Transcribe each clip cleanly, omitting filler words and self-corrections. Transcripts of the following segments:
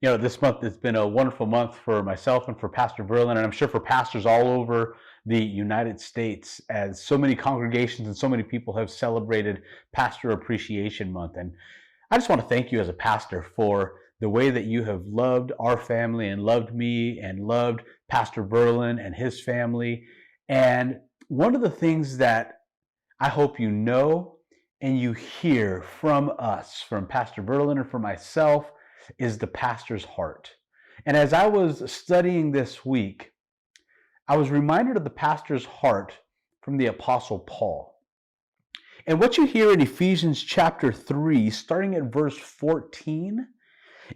This month has been a wonderful month for myself and for Pastor Verlin, and I'm sure for pastors all over the United States, as so many congregations and so many people have celebrated Pastor Appreciation Month. And I just want to thank you as a pastor for the way that you have loved our family and loved me and loved Pastor Verlin and his family. And one of the things that I hope you know and you hear from us, from Pastor Verlin and from myself, is the pastor's heart. And as I was studying this week, I was reminded of the pastor's heart from the Apostle Paul. And what you hear in Ephesians chapter 3, starting at verse 14,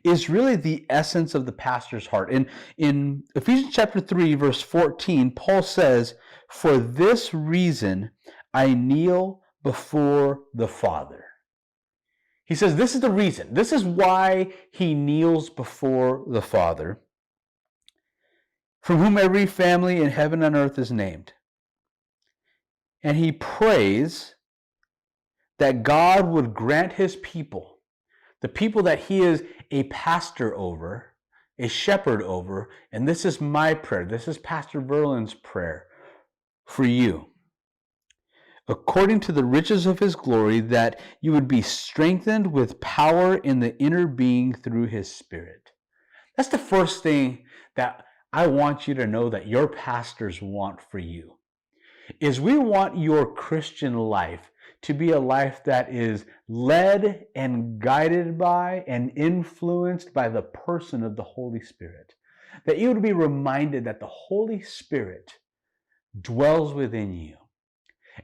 is really the essence of the pastor's heart. In Ephesians chapter 3, verse 14, Paul says, "For this reason I kneel before the Father." He says this is the reason. This is why he kneels before the Father, from whom every family in heaven and earth is named. And he prays that God would grant his people, the people that he is a pastor over, a shepherd over, and this is my prayer, this is Pastor Verlin's prayer for you, according to the riches of his glory, that you would be strengthened with power in the inner being through his Spirit. That's the first thing that I want you to know that your pastors want for you, is we want your Christian life to be a life that is led and guided by and influenced by the person of the Holy Spirit. That you would be reminded that the Holy Spirit dwells within you,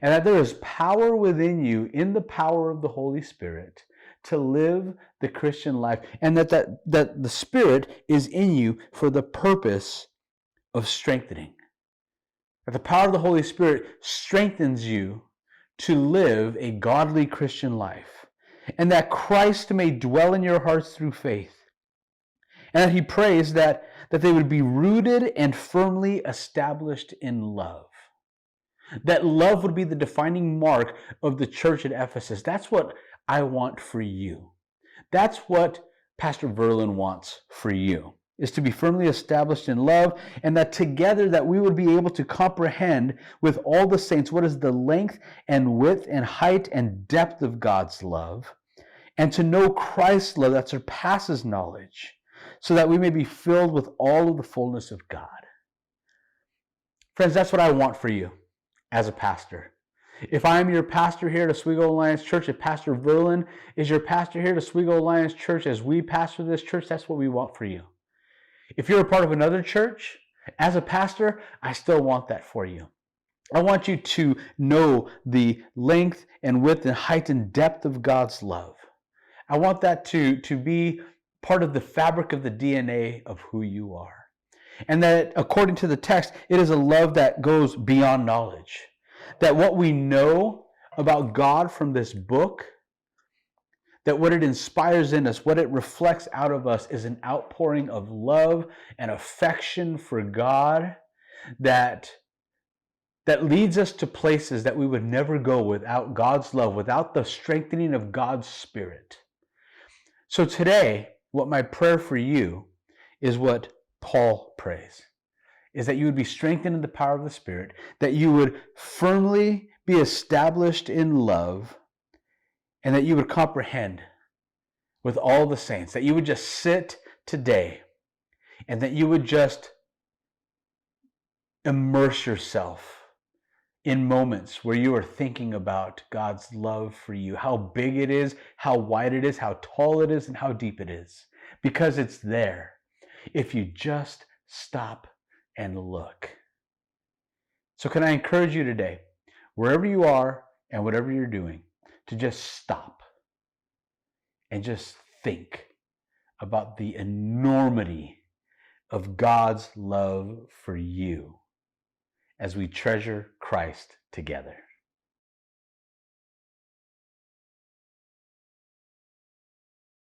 and that there is power within you in the power of the Holy Spirit to live the Christian life, and that the Spirit is in you for the purpose of strengthening. That the power of the Holy Spirit strengthens you to live a godly Christian life, and that Christ may dwell in your hearts through faith. And that he prays that they would be rooted and firmly established in love. That love would be the defining mark of the church at Ephesus. That's what I want for you. That's what Pastor Verlin wants for you, is to be firmly established in love, and that together that we would be able to comprehend with all the saints what is the length and width and height and depth of God's love, and to know Christ's love that surpasses knowledge, so that we may be filled with all of the fullness of God. Friends, that's what I want for you as a pastor. If I'm your pastor here at Oswego Alliance Church, if Pastor Verlin is your pastor here at Oswego Alliance Church, as we pastor this church, that's what we want for you. If you're a part of another church, as a pastor, I still want that for you. I want you to know the length and width and height and depth of God's love. I want that to be part of the fabric of the DNA of who you are. And that according to the text, it is a love that goes beyond knowledge. That what we know about God from this book, that what it inspires in us, what it reflects out of us, is an outpouring of love and affection for God that leads us to places that we would never go without God's love, without the strengthening of God's Spirit. So today, what my prayer for you is what Paul prays, is that you would be strengthened in the power of the Spirit, that you would firmly be established in love, and that you would comprehend with all the saints, that you would just sit today and that you would just immerse yourself in moments where you are thinking about God's love for you, how big it is, how wide it is, how tall it is, and how deep it is, because it's there if you just stop and look. So can I encourage you today, wherever you are and whatever you're doing, to just stop and just think about the enormity of God's love for you as we treasure Christ together.